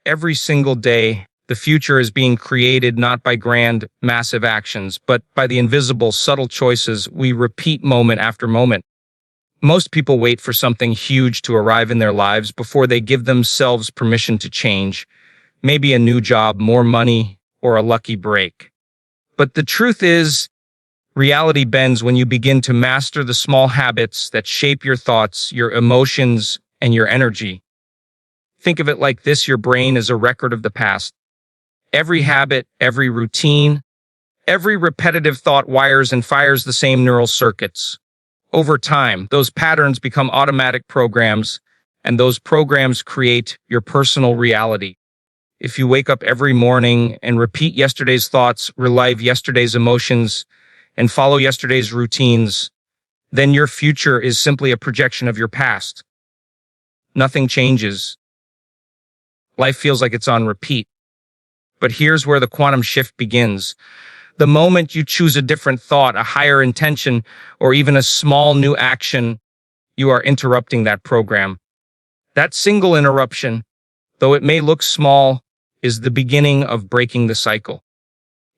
Every single day, the future is being created not by grand, massive actions, but by the invisible, subtle choices we repeat moment after moment. Most people wait for something huge to arrive in their lives before they give themselves permission to change. Maybe a new job, more money, or a lucky break. But the truth is, reality bends when you begin to master the small habits that shape your thoughts, your emotions, and your energy. Think of it like this: your brain is a record of the past. Every habit, every routine, every repetitive thought wires and fires the same neural circuits. Over time, those patterns become automatic programs, and those programs create your personal reality. If you wake up every morning and repeat yesterday's thoughts, relive yesterday's emotions, and follow yesterday's routines, then your future is simply a projection of your past. Nothing changes. Life feels like it's on repeat. But here's where the quantum shift begins. The moment you choose a different thought, a higher intention, or even a small new action, you are interrupting that program. That single interruption, though it may look small, is the beginning of breaking the cycle.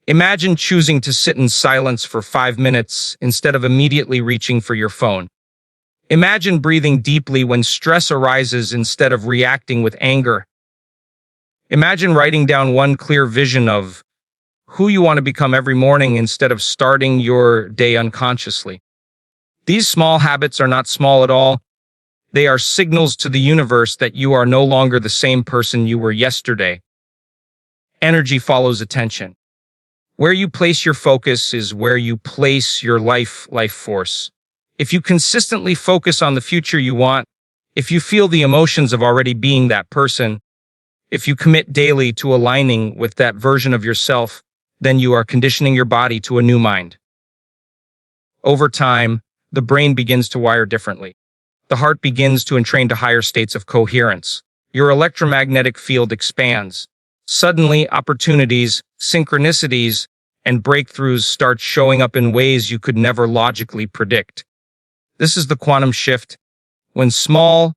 Imagine choosing to sit in silence for 5 minutes instead of immediately reaching for your phone. Imagine breathing deeply when stress arises instead of reacting with anger. Imagine writing down one clear vision of who you want to become every morning instead of starting your day unconsciously. These small habits are not small at all. They are signals to the universe that you are no longer the same person you were yesterday. Energy follows attention. Where you place your focus is where you place your life force. If you consistently focus on the future you want, if you feel the emotions of already being that person, if you commit daily to aligning with that version of yourself, then you are conditioning your body to a new mind. Over time, the brain begins to wire differently. The heart begins to entrain to higher states of coherence. Your electromagnetic field expands. Suddenly, opportunities, synchronicities, and breakthroughs start showing up in ways you could never logically predict. This is the quantum shift, when small,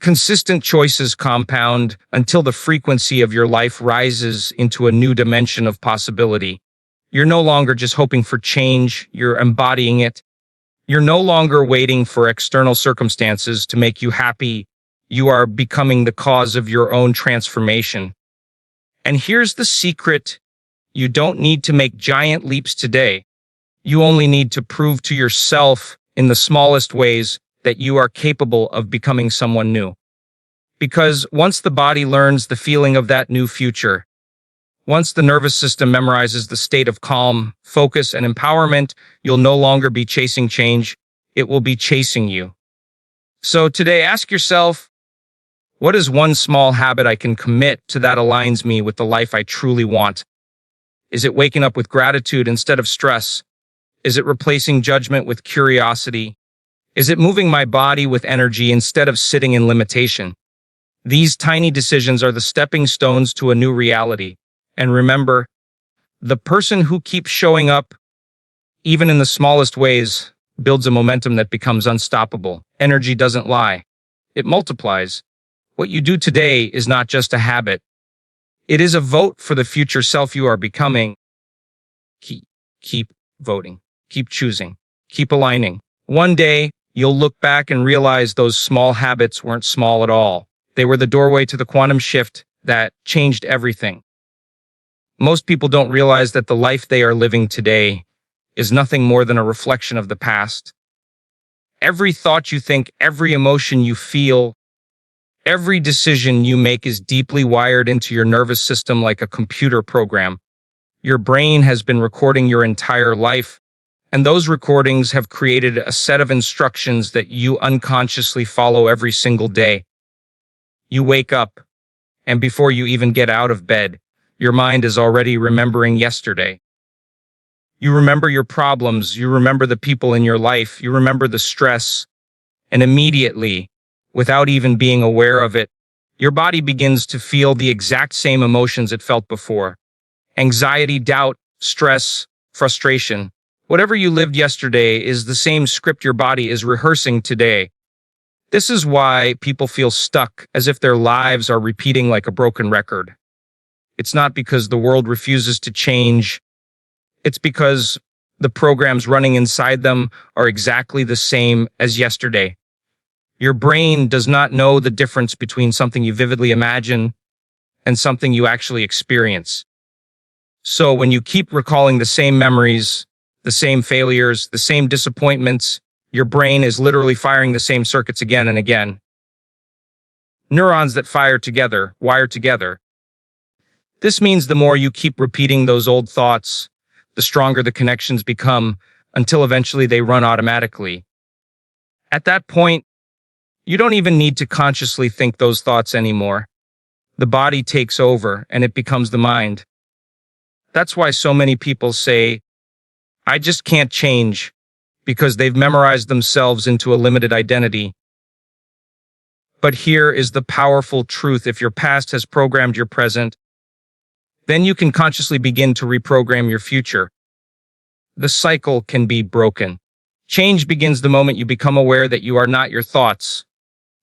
consistent choices compound until the frequency of your life rises into a new dimension of possibility. You're no longer just hoping for change, you're embodying it. You're no longer waiting for external circumstances to make you happy. You are becoming the cause of your own transformation. And here's the secret: you don't need to make giant leaps today. You only need to prove to yourself in the smallest ways that you are capable of becoming someone new. Because once the body learns the feeling of that new future, once the nervous system memorizes the state of calm, focus, and empowerment, you'll no longer be chasing change, it will be chasing you. So today, ask yourself, what is one small habit I can commit to that aligns me with the life I truly want? Is it waking up with gratitude instead of stress? Is it replacing judgment with curiosity? Is it moving my body with energy instead of sitting in limitation? These tiny decisions are the stepping stones to a new reality. And remember, the person who keeps showing up, even in the smallest ways, builds a momentum that becomes unstoppable. Energy doesn't lie. It multiplies. What you do today is not just a habit. It is a vote for the future self you are becoming. Keep voting. Keep choosing. Keep aligning. One day, you'll look back and realize those small habits weren't small at all. They were the doorway to the quantum shift that changed everything. Most people don't realize that the life they are living today is nothing more than a reflection of the past. Every thought you think, every emotion you feel, every decision you make is deeply wired into your nervous system like a computer program. Your brain has been recording your entire life, and those recordings have created a set of instructions that you unconsciously follow every single day. You wake up, and before you even get out of bed, your mind is already remembering yesterday. You remember your problems, you remember the people in your life, you remember the stress, and immediately, without even being aware of it, your body begins to feel the exact same emotions it felt before. Anxiety, doubt, stress, frustration. Whatever you lived yesterday is the same script your body is rehearsing today. This is why people feel stuck, as if their lives are repeating like a broken record. It's not because the world refuses to change. It's because the programs running inside them are exactly the same as yesterday. Your brain does not know the difference between something you vividly imagine and something you actually experience. So when you keep recalling the same memories, the same failures, the same disappointments, your brain is literally firing the same circuits again and again. Neurons that fire together, wire together. This means the more you keep repeating those old thoughts, the stronger the connections become until eventually they run automatically. At that point, you don't even need to consciously think those thoughts anymore. The body takes over and it becomes the mind. That's why so many people say, I just can't change, because they've memorized themselves into a limited identity. But here is the powerful truth. If your past has programmed your present, then you can consciously begin to reprogram your future. The cycle can be broken. Change begins the moment you become aware that you are not your thoughts,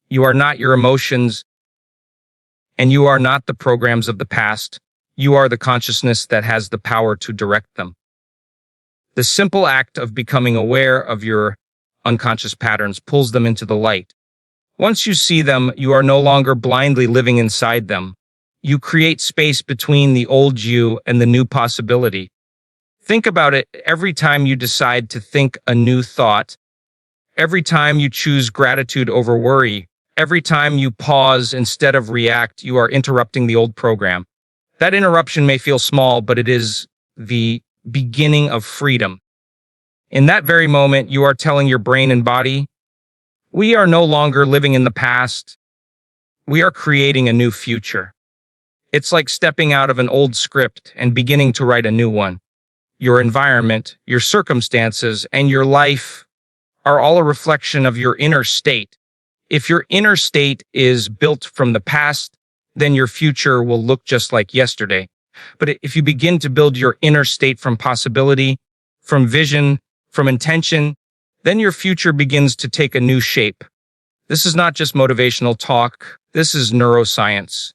you are not your emotions, and you are not the programs of the past. You are the consciousness that has the power to direct them. The simple act of becoming aware of your unconscious patterns pulls them into the light. Once you see them, you are no longer blindly living inside them. You create space between the old you and the new possibility. Think about it. Every time you decide to think a new thought, every time you choose gratitude over worry, every time you pause instead of react, you are interrupting the old program. That interruption may feel small, but it is the beginning of freedom. In that very moment, you are telling your brain and body, we are no longer living in the past. We are creating a new future. It's like stepping out of an old script and beginning to write a new one. Your environment, your circumstances, and your life are all a reflection of your inner state. If your inner state is built from the past, then your future will look just like yesterday. But if you begin to build your inner state from possibility, from vision, from intention, then your future begins to take a new shape. This is not just motivational talk. This is neuroscience.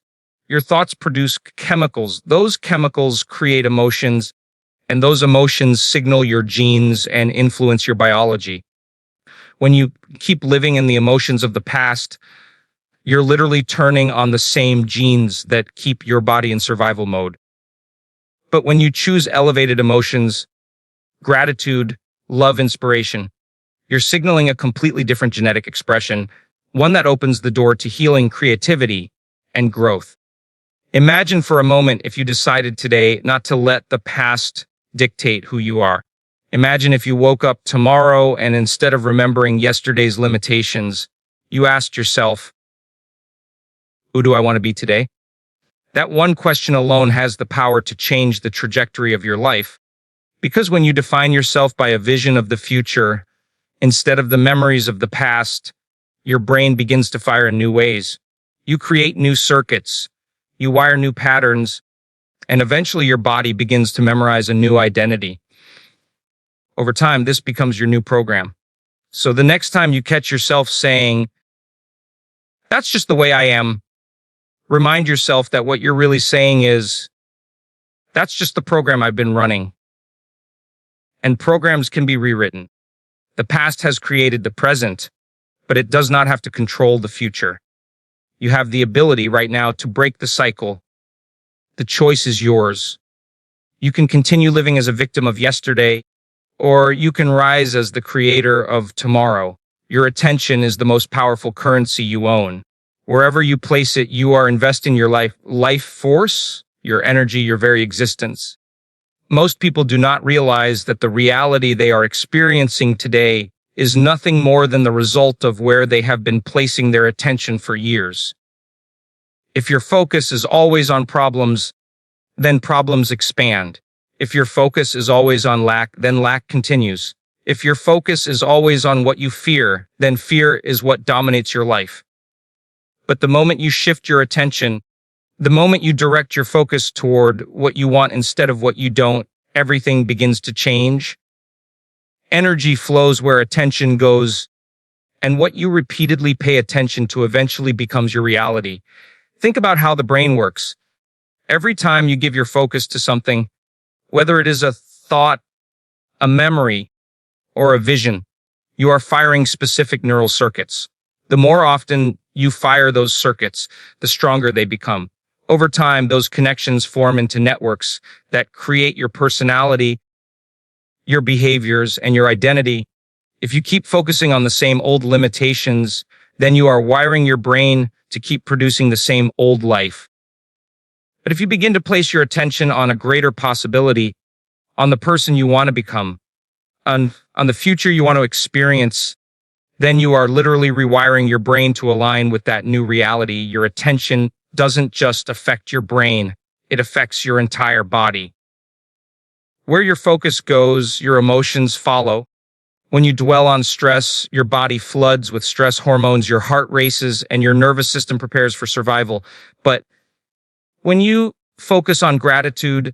Your thoughts produce chemicals. Those chemicals create emotions, and those emotions signal your genes and influence your biology. When you keep living in the emotions of the past, you're literally turning on the same genes that keep your body in survival mode. But when you choose elevated emotions, gratitude, love, inspiration, you're signaling a completely different genetic expression, one that opens the door to healing, creativity, and growth. Imagine for a moment if you decided today not to let the past dictate who you are. Imagine if you woke up tomorrow and instead of remembering yesterday's limitations, you asked yourself, who do I want to be today? That one question alone has the power to change the trajectory of your life. Because when you define yourself by a vision of the future, instead of the memories of the past, your brain begins to fire in new ways. You create new circuits, you wire new patterns, and eventually your body begins to memorize a new identity. Over time, this becomes your new program. So the next time you catch yourself saying, that's just the way I am, remind yourself that what you're really saying is, that's just the program I've been running. And programs can be rewritten. The past has created the present, but it does not have to control the future. You have the ability right now to break the cycle. The choice is yours. You can continue living as a victim of yesterday, or you can rise as the creator of tomorrow. Your attention is the most powerful currency you own. Wherever you place it, you are investing your life force, your energy, your very existence. Most people do not realize that the reality they are experiencing today is nothing more than the result of where they have been placing their attention for years. If your focus is always on problems, then problems expand. If your focus is always on lack, then lack continues. If your focus is always on what you fear, then fear is what dominates your life. But the moment you shift your attention, the moment you direct your focus toward what you want instead of what you don't, everything begins to change. Energy flows where attention goes, And what you repeatedly pay attention to eventually becomes your reality. Think about how the brain works. Every time you give your focus to something, whether it is a thought, a memory, or a vision, you are firing specific neural circuits. The more often you fire those circuits, the stronger they become. Over time, those connections form into networks that create your personality, your behaviors, and your identity. If you keep focusing on the same old limitations, then you are wiring your brain to keep producing the same old life. But if you begin to place your attention on a greater possibility, on the person you want to become, on the future you want to experience, then you are literally rewiring your brain to align with that new reality. Your attention doesn't just affect your brain, it affects your entire body. Where your focus goes, your emotions follow. When you dwell on stress, your body floods with stress hormones, your heart races, and your nervous system prepares for survival. But when you focus on gratitude,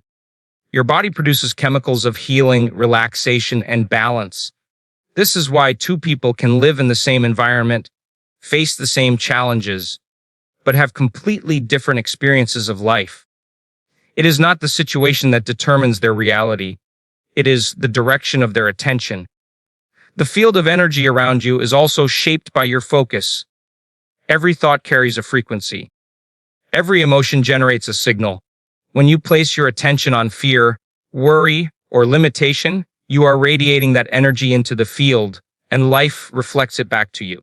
your body produces chemicals of healing, relaxation, and balance. This is why two people can live in the same environment, face the same challenges, but have completely different experiences of life. It is not the situation that determines their reality. It is the direction of their attention. The field of energy around you is also shaped by your focus. Every thought carries a frequency. Every emotion generates a signal. When you place your attention on fear, worry, or limitation, you are radiating that energy into the field, and life reflects it back to you.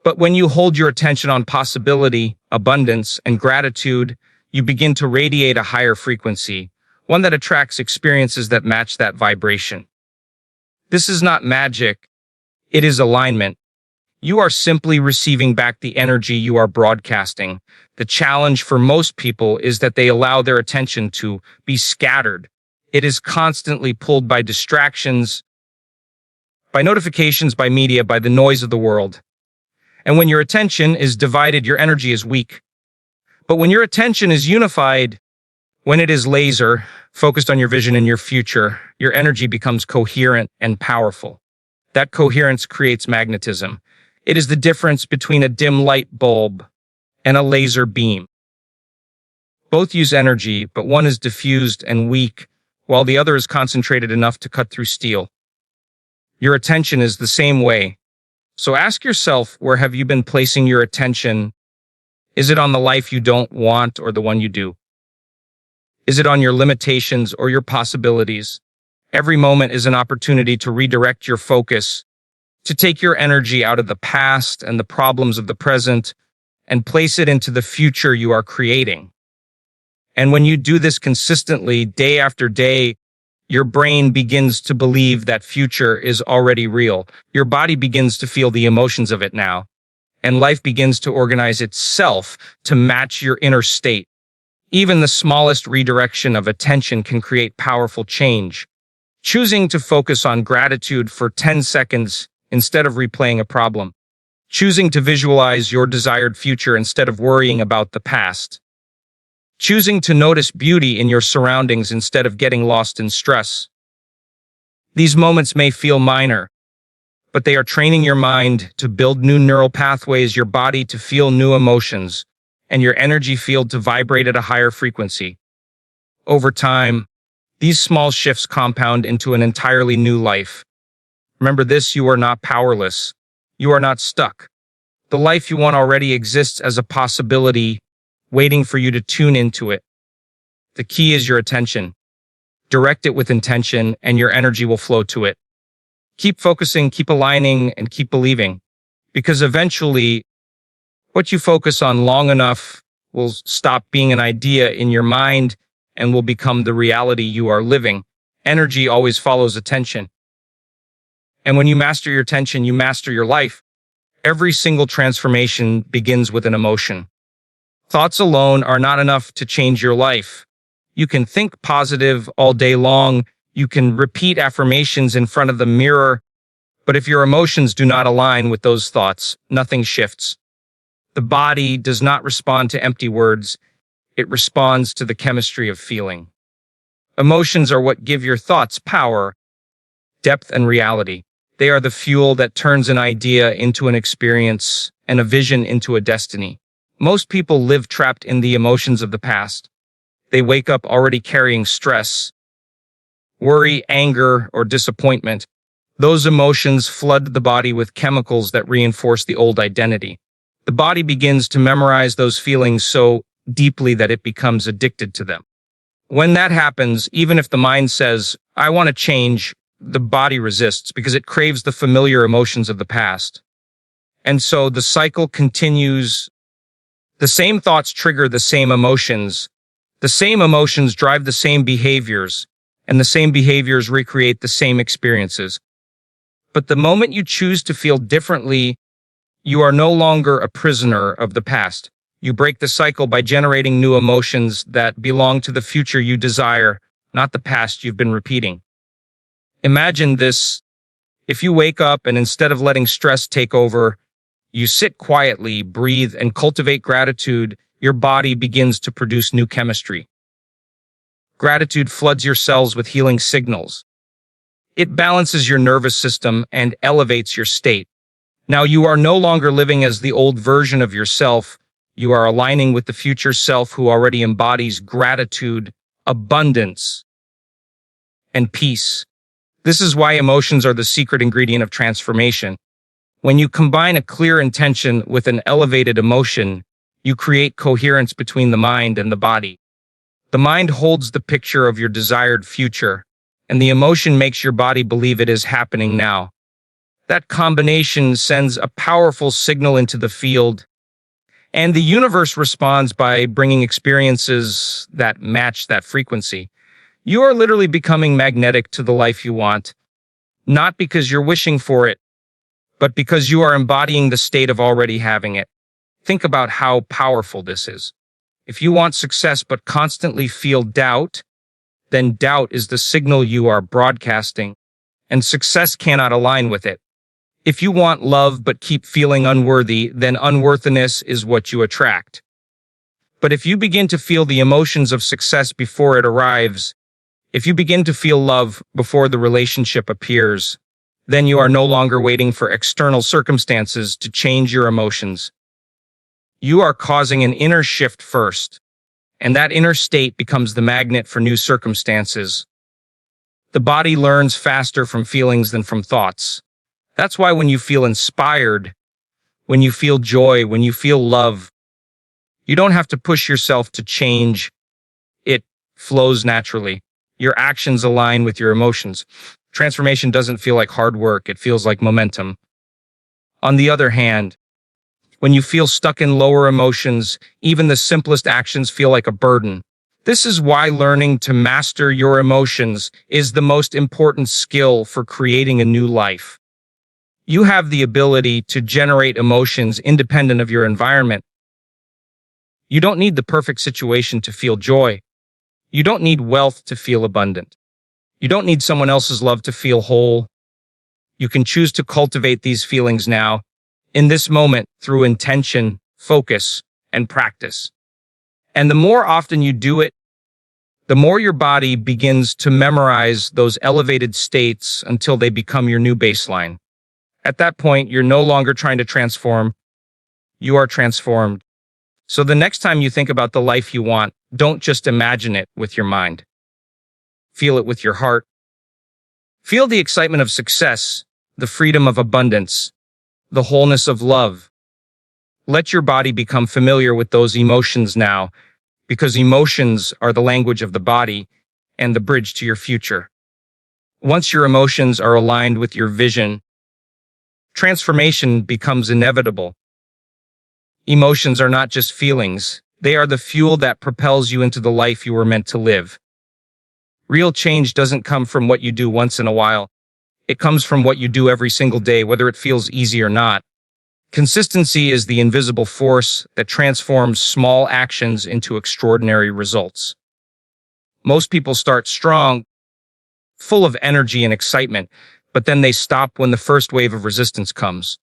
But when you hold your attention on possibility, abundance, and gratitude, you begin to radiate a higher frequency, one that attracts experiences that match that vibration. This is not magic, it is alignment. You are simply receiving back the energy you are broadcasting. The challenge for most people is that they allow their attention to be scattered. It is constantly pulled by distractions, by notifications, by media, by the noise of the world. And when your attention is divided, your energy is weak. But when your attention is unified, when it is laser, focused on your vision and your future, your energy becomes coherent and powerful. That coherence creates magnetism. It is the difference between a dim light bulb and a laser beam. Both use energy, but one is diffused and weak, while the other is concentrated enough to cut through steel. Your attention is the same way. So ask yourself, where have you been placing your attention? Is it on the life you don't want or the one you do? Is it on your limitations or your possibilities? Every moment is an opportunity to redirect your focus, to take your energy out of the past and the problems of the present and place it into the future you are creating. And when you do this consistently, day after day, your brain begins to believe that future is already real. Your body begins to feel the emotions of it now, and life begins to organize itself to match your inner state. Even the smallest redirection of attention can create powerful change. Choosing to focus on gratitude for 10 seconds instead of replaying a problem. Choosing to visualize your desired future instead of worrying about the past. Choosing to notice beauty in your surroundings instead of getting lost in stress. These moments may feel minor, but they are training your mind to build new neural pathways, your body to feel new emotions, and your energy field to vibrate at a higher frequency. Over time, these small shifts compound into an entirely new life. Remember this, you are not powerless. You are not stuck. The life you want already exists as a possibility, waiting for you to tune into it. The key is your attention. Direct it with intention, and your energy will flow to it. Keep focusing, keep aligning, and keep believing. Because eventually, what you focus on long enough will stop being an idea in your mind and will become the reality you are living. Energy always follows attention. And when you master your attention, you master your life. Every single transformation begins with an emotion. Thoughts alone are not enough to change your life. You can think positive all day long. You can repeat affirmations in front of the mirror. But if your emotions do not align with those thoughts, nothing shifts. The body does not respond to empty words. It responds to the chemistry of feeling. Emotions are what give your thoughts power, depth, and reality. They are the fuel that turns an idea into an experience and a vision into a destiny. Most people live trapped in the emotions of the past. They wake up already carrying stress, worry, anger, or disappointment. Those emotions flood the body with chemicals that reinforce the old identity. The body begins to memorize those feelings so deeply that it becomes addicted to them. When that happens, even if the mind says, I want to change, the body resists because it craves the familiar emotions of the past. And so the cycle continues. The same thoughts trigger the same emotions. The same emotions drive the same behaviors, and the same behaviors recreate the same experiences. But the moment you choose to feel differently, you are no longer a prisoner of the past. You break the cycle by generating new emotions that belong to the future you desire, not the past you've been repeating. Imagine this. If you wake up and instead of letting stress take over, you sit quietly, breathe, and cultivate gratitude, your body begins to produce new chemistry. Gratitude floods your cells with healing signals. It balances your nervous system and elevates your state. Now you are no longer living as the old version of yourself. You are aligning with the future self who already embodies gratitude, abundance, and peace. This is why emotions are the secret ingredient of transformation. When you combine a clear intention with an elevated emotion, you create coherence between the mind and the body. The mind holds the picture of your desired future, and the emotion makes your body believe it is happening now. That combination sends a powerful signal into the field, and the universe responds by bringing experiences that match that frequency. You are literally becoming magnetic to the life you want, not because you're wishing for it, but because you are embodying the state of already having it. Think about how powerful this is. If you want success but constantly feel doubt, then doubt is the signal you are broadcasting, and success cannot align with it. If you want love but keep feeling unworthy, then unworthiness is what you attract. But if you begin to feel the emotions of success before it arrives, if you begin to feel love before the relationship appears, then you are no longer waiting for external circumstances to change your emotions. You are causing an inner shift first, and that inner state becomes the magnet for new circumstances. The body learns faster from feelings than from thoughts. That's why when you feel inspired, when you feel joy, when you feel love, you don't have to push yourself to change. It flows naturally. Your actions align with your emotions. Transformation doesn't feel like hard work. It feels like momentum. On the other hand, when you feel stuck in lower emotions, even the simplest actions feel like a burden. This is why learning to master your emotions is the most important skill for creating a new life. You have the ability to generate emotions independent of your environment. You don't need the perfect situation to feel joy. You don't need wealth to feel abundant. You don't need someone else's love to feel whole. You can choose to cultivate these feelings now, in this moment, through intention, focus, and practice. And the more often you do it, the more your body begins to memorize those elevated states until they become your new baseline. At that point, you're no longer trying to transform. You are transformed. So the next time you think about the life you want, don't just imagine it with your mind. Feel it with your heart. Feel the excitement of success, the freedom of abundance, the wholeness of love. Let your body become familiar with those emotions now, because emotions are the language of the body and the bridge to your future. Once your emotions are aligned with your vision, transformation becomes inevitable. Emotions are not just feelings. They are the fuel that propels you into the life you were meant to live. Real change doesn't come from what you do once in a while. It comes from what you do every single day, whether it feels easy or not. Consistency is the invisible force that transforms small actions into extraordinary results. Most people start strong, full of energy and excitement, but then they stop when the first wave of resistance comes.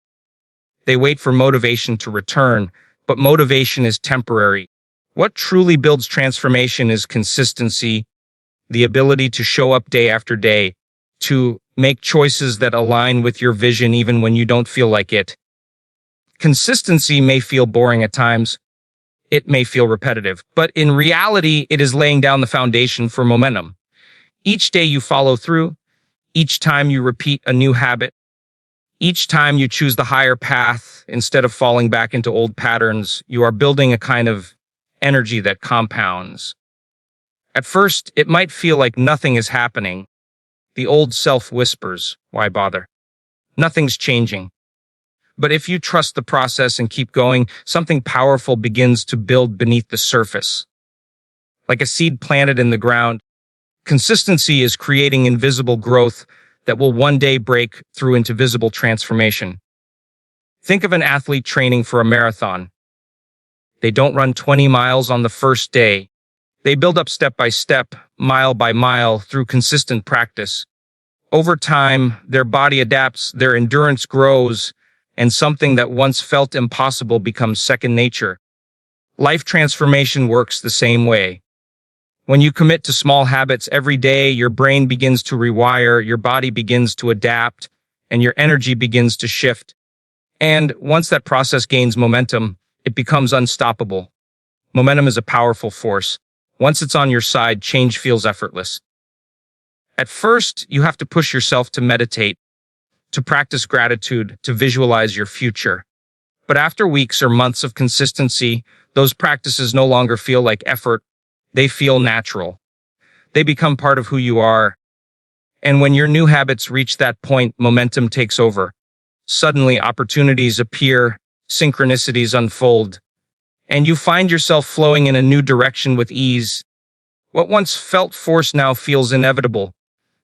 They wait for motivation to return, but motivation is temporary. What truly builds transformation is consistency, the ability to show up day after day, to Make choices that align with your vision even when you don't feel like it. Consistency may feel boring at times. It may feel repetitive, but in reality, it is laying down the foundation for momentum. Each day you follow through, each time you repeat a new habit, each time you choose the higher path instead of falling back into old patterns, you are building a kind of energy that compounds. At first, it might feel like nothing is happening. The old self whispers, why bother? Nothing's changing. But if you trust the process and keep going, something powerful begins to build beneath the surface. Like a seed planted in the ground, consistency is creating invisible growth that will one day break through into visible transformation. Think of an athlete training for a marathon. They don't run 20 miles on the first day. They build up step by step, mile by mile, through consistent practice. Over time, their body adapts, their endurance grows, and something that once felt impossible becomes second nature. Life transformation works the same way. When you commit to small habits every day, your brain begins to rewire, your body begins to adapt, and your energy begins to shift. And once that process gains momentum, it becomes unstoppable. Momentum is a powerful force. Once it's on your side, change feels effortless. At first, you have to push yourself to meditate, to practice gratitude, to visualize your future. But after weeks or months of consistency, those practices no longer feel like effort. They feel natural. They become part of who you are. And when your new habits reach that point, momentum takes over. Suddenly, opportunities appear, synchronicities unfold, and you find yourself flowing in a new direction with ease. What once felt forced now feels inevitable.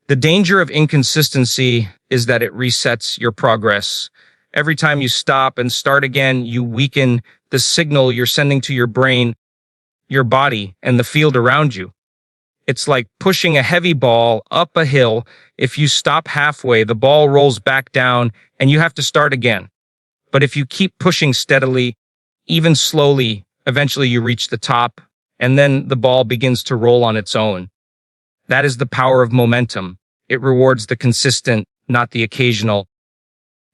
The danger of inconsistency is that it resets your progress. Every time you stop and start again, you weaken the signal you're sending to your brain, your body, and the field around you. It's like pushing a heavy ball up a hill. If you stop halfway, the ball rolls back down and you have to start again. But if you keep pushing steadily, even slowly, eventually you reach the top, and then the ball begins to roll on its own. That is the power of momentum. It rewards the consistent, not the occasional.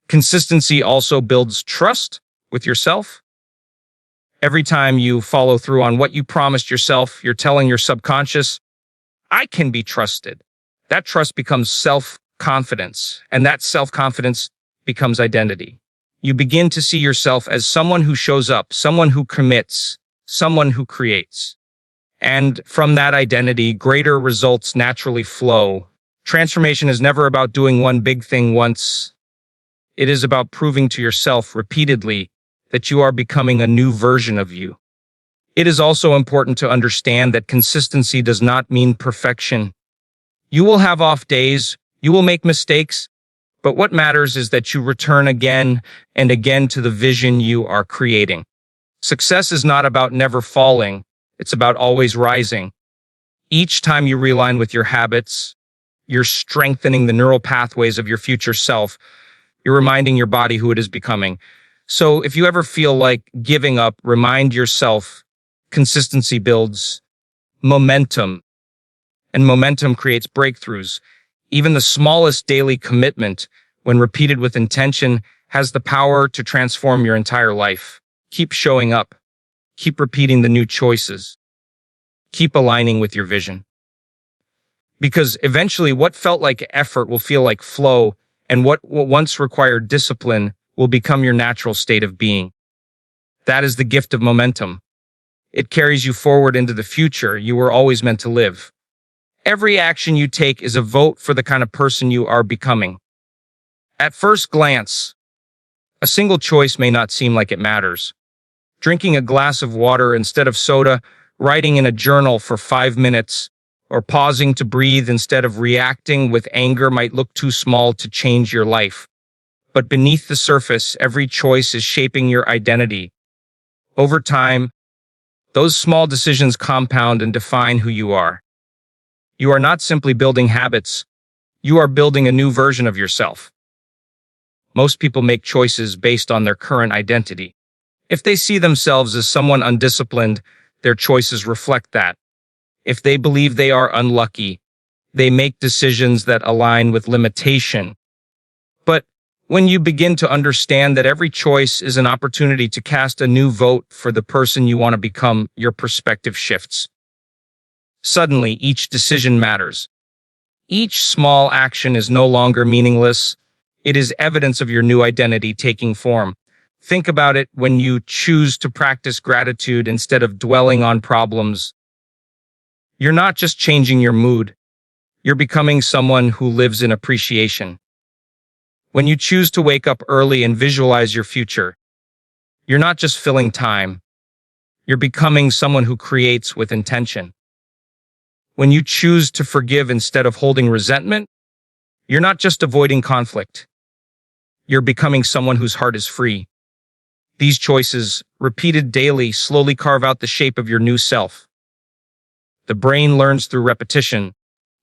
Consistency also builds trust with yourself. Every time you follow through on what you promised yourself, you're telling your subconscious, I can be trusted. That trust becomes self-confidence, and that self-confidence becomes identity. You begin to see yourself as someone who shows up, someone who commits, someone who creates. And from that identity, greater results naturally flow. Transformation is never about doing one big thing once. It is about proving to yourself repeatedly that you are becoming a new version of you. It is also important to understand that consistency does not mean perfection. You will have off days, you will make mistakes, but what matters is that you return again and again to the vision you are creating. Success is not about never falling, it's about always rising. Each time you realign with your habits, you're strengthening the neural pathways of your future self. You're reminding your body who it is becoming. So if you ever feel like giving up, remind yourself, consistency builds momentum, and momentum creates breakthroughs. Even the smallest daily commitment, when repeated with intention, has the power to transform your entire life. Keep showing up. Keep repeating the new choices. Keep aligning with your vision. Because eventually what felt like effort will feel like flow, and what once required discipline will become your natural state of being. That is the gift of momentum. It carries you forward into the future you were always meant to live. Every action you take is a vote for the kind of person you are becoming. At first glance, a single choice may not seem like it matters. Drinking a glass of water instead of soda, writing in a journal for 5 minutes, or pausing to breathe instead of reacting with anger might look too small to change your life. But beneath the surface, every choice is shaping your identity. Over time, those small decisions compound and define who you are. You are not simply building habits, you are building a new version of yourself. Most people make choices based on their current identity. If they see themselves as someone undisciplined, their choices reflect that. If they believe they are unlucky, They make decisions that align with limitation. But when you begin to understand that every choice is an opportunity to cast a new vote for the person you want to become, your perspective shifts. Suddenly, each decision matters. Each small action is no longer meaningless. It is evidence of your new identity taking form. Think about it when you choose to practice gratitude instead of dwelling on problems. You're not just changing your mood, you're becoming someone who lives in appreciation. When you choose to wake up early and visualize your future, you're not just filling time, you're becoming someone who creates with intention. When you choose to forgive instead of holding resentment, you're not just avoiding conflict, you're becoming someone whose heart is free. These choices, repeated daily, slowly carve out the shape of your new self. The brain learns through repetition.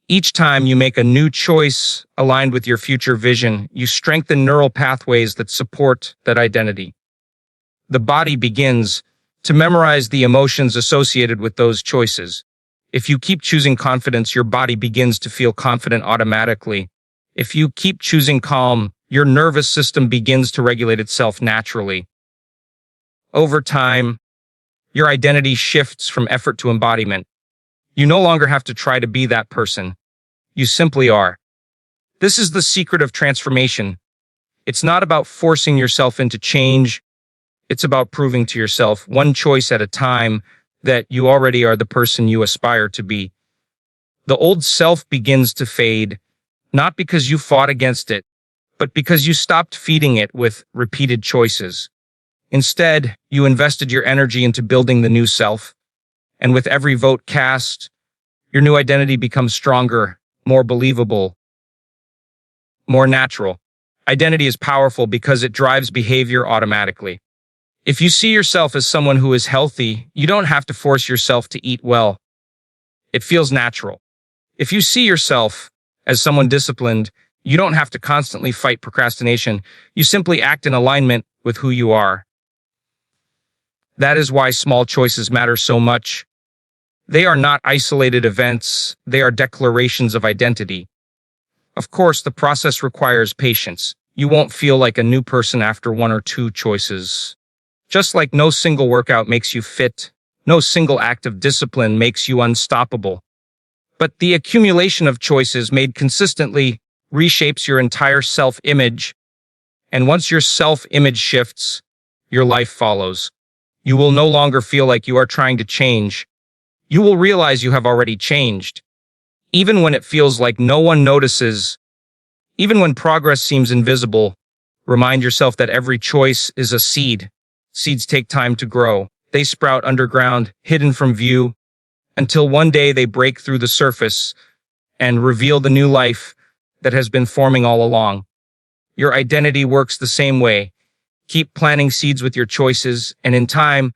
Each time you make a new choice aligned with your future vision, you strengthen neural pathways that support that identity. The body begins to memorize the emotions associated with those choices. If you keep choosing confidence, your body begins to feel confident automatically. If you keep choosing calm, your nervous system begins to regulate itself naturally. Over time, your identity shifts from effort to embodiment. You no longer have to try to be that person. You simply are. This is the secret of transformation. It's not about forcing yourself into change. It's about proving to yourself, one choice at a time, that you already are the person you aspire to be. The old self begins to fade, not because you fought against it, but because you stopped feeding it with repeated choices. Instead, you invested your energy into building the new self, and with every vote cast, your new identity becomes stronger, more believable, more natural. Identity is powerful because it drives behavior automatically. If you see yourself as someone who is healthy, you don't have to force yourself to eat well. It feels natural. If you see yourself as someone disciplined, you don't have to constantly fight procrastination. You simply act in alignment with who you are. That is why small choices matter so much. They are not isolated events, they are declarations of identity. Of course, the process requires patience. You won't feel like a new person after one or two choices. Just like no single workout makes you fit, no single act of discipline makes you unstoppable. But the accumulation of choices made consistently reshapes your entire self-image. And once your self-image shifts, your life follows. You will no longer feel like you are trying to change. You will realize you have already changed. Even when it feels like no one notices, even when progress seems invisible, remind yourself that every choice is a seed. Seeds take time to grow. They sprout underground, hidden from view, until one day they break through the surface and reveal the new life that has been forming all along. Your identity works the same way. Keep planting seeds with your choices, and in time,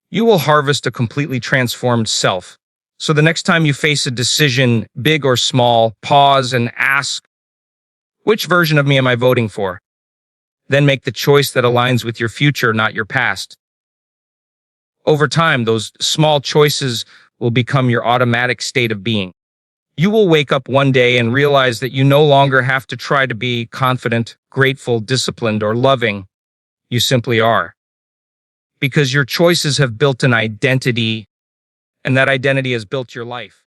you will harvest a completely transformed self. So the next time you face a decision, big or small, pause and ask, which version of me am I voting for? Then make the choice that aligns with your future, not your past. Over time, those small choices will become your automatic state of being. You will wake up one day and realize that you no longer have to try to be confident, grateful, disciplined, or loving. You simply are. Because your choices have built an identity, and that identity has built your life.